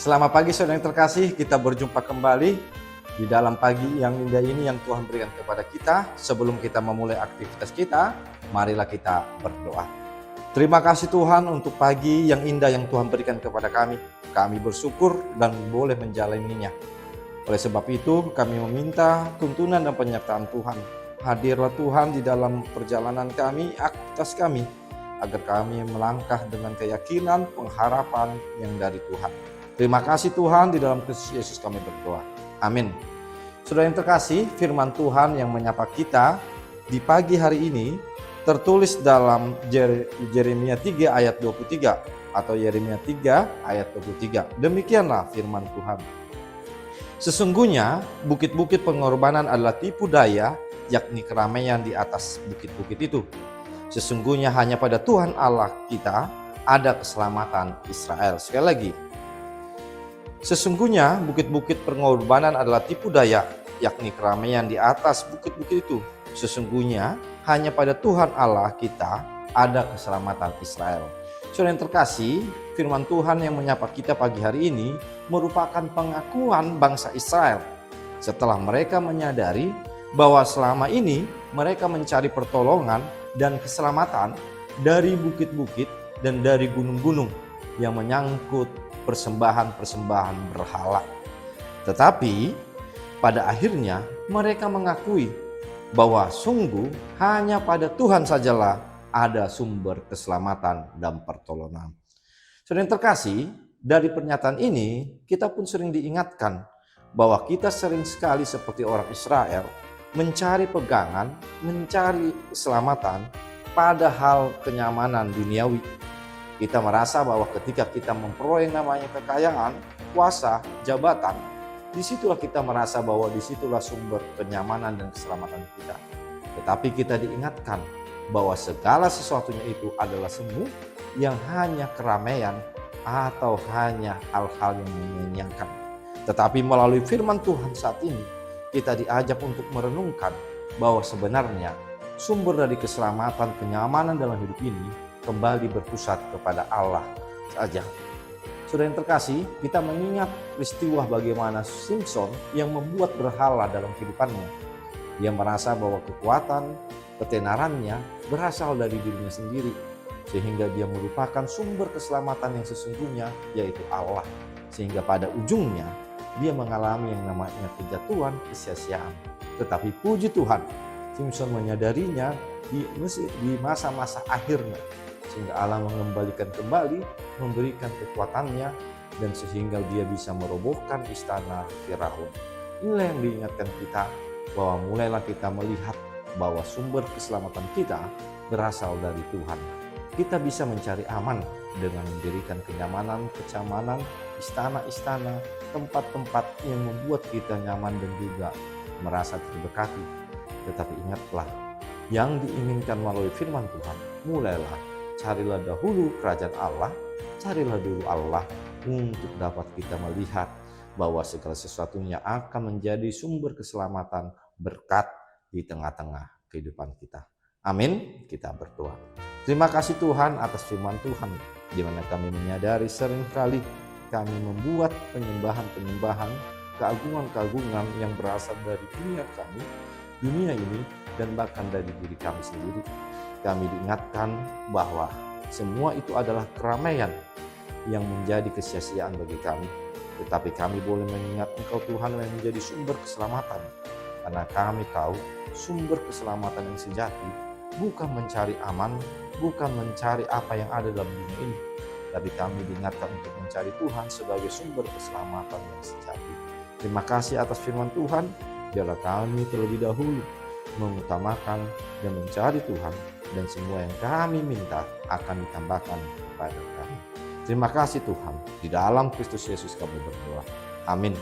Selamat pagi saudara yang terkasih, kita berjumpa kembali di dalam pagi yang indah ini yang Tuhan berikan kepada kita. Sebelum kita memulai aktivitas kita, marilah kita berdoa. Terima kasih Tuhan untuk pagi yang indah yang Tuhan berikan kepada kami. Kami bersyukur dan boleh menjalaninya. Oleh sebab itu kami meminta tuntunan dan penyertaan Tuhan. Hadirlah Tuhan di dalam perjalanan kami, aktivitas kami, agar kami melangkah dengan keyakinan, pengharapan yang dari Tuhan. Terima kasih Tuhan, di dalam Kristus Yesus kami berdoa. Amin. Saudara yang terkasih, firman Tuhan yang menyapa kita di pagi hari ini tertulis dalam Yeremia 3 ayat 23 atau Yeremia 3 ayat 23. Demikianlah firman Tuhan. Sesungguhnya bukit-bukit pengorbanan adalah tipu daya, yakni keramaian di atas bukit-bukit itu. Sesungguhnya hanya pada Tuhan Allah kita ada keselamatan Israel. Sekali lagi. Sesungguhnya bukit-bukit pengorbanan adalah tipu daya, yakni keramaian di atas bukit-bukit itu. Sesungguhnya hanya pada Tuhan Allah kita ada keselamatan Israel. Saudara yang terkasih, firman Tuhan yang menyapa kita pagi hari ini merupakan pengakuan bangsa Israel. Setelah mereka menyadari bahwa selama ini mereka mencari pertolongan dan keselamatan dari bukit-bukit dan dari gunung-gunung yang menyangkut persembahan-persembahan berhala. Tetapi pada akhirnya mereka mengakui bahwa sungguh hanya pada Tuhan sajalah ada sumber keselamatan dan pertolongan. Saudara yang terkasih, dari pernyataan ini kita pun sering diingatkan bahwa kita sering sekali seperti orang Israel mencari pegangan, mencari keselamatan pada hal kenyamanan duniawi. Kita merasa bahwa ketika kita memperoleh namanya kekayaan, kuasa, jabatan, disitulah kita merasa bahwa disitulah sumber kenyamanan dan keselamatan kita. Tetapi kita diingatkan bahwa segala sesuatunya itu adalah semu yang hanya keramaian atau hanya hal-hal yang menyenangkan. Tetapi melalui firman Tuhan saat ini, kita diajak untuk merenungkan bahwa sebenarnya sumber dari keselamatan, kenyamanan dalam hidup ini kembali berpusat kepada Allah saja. Saudara yang terkasih, kita mengingat peristiwa bagaimana Simpson yang membuat berhala dalam kehidupannya. Dia merasa bahwa kekuatan, ketenarannya berasal dari dirinya sendiri, sehingga dia merupakan sumber keselamatan yang sesungguhnya, yaitu Allah. Sehingga pada ujungnya dia mengalami yang namanya kejatuhan, kesia-siaan. Tetapi puji Tuhan, Simpson menyadarinya di masa-masa akhirnya, sehingga Allah mengembalikan kembali, memberikan kekuatannya, dan sehingga dia bisa merobohkan istana Firaun. Inilah yang diingatkan kita, bahwa mulailah kita melihat bahwa sumber keselamatan kita berasal dari Tuhan. Kita bisa mencari aman dengan mendirikan kenyamanan, kenyamanan, istana-istana, tempat-tempat yang membuat kita nyaman dan juga merasa terberkati. Tetapi ingatlah, yang diinginkan melalui firman Tuhan, mulailah carilah dahulu kerajaan Allah, carilah dulu Allah untuk dapat kita melihat bahwa segala sesuatunya akan menjadi sumber keselamatan, berkat di tengah-tengah kehidupan kita. Amin, kita berdoa. Terima kasih Tuhan atas firman Tuhan, di mana kami menyadari seringkali kami membuat penyembahan-penyembahan, keagungan-keagungan yang berasal dari dunia ini, dan bahkan dari diri kami sendiri. Kami diingatkan bahwa semua itu adalah keramaian yang menjadi kesia-siaan bagi kami. Tetapi kami boleh mengingat Engkau Tuhan yang menjadi sumber keselamatan. Karena kami tahu sumber keselamatan yang sejati bukan mencari aman, bukan mencari apa yang ada dalam dunia ini. Tapi kami diingatkan untuk mencari Tuhan sebagai sumber keselamatan yang sejati. Terima kasih atas firman Tuhan. Biarlah kami terlebih dahulu mengutamakan dan mencari Tuhan, dan semua yang kami minta akan ditambahkan kepada kami. Terima kasih Tuhan, di dalam Kristus Yesus kami berdoa. Amin.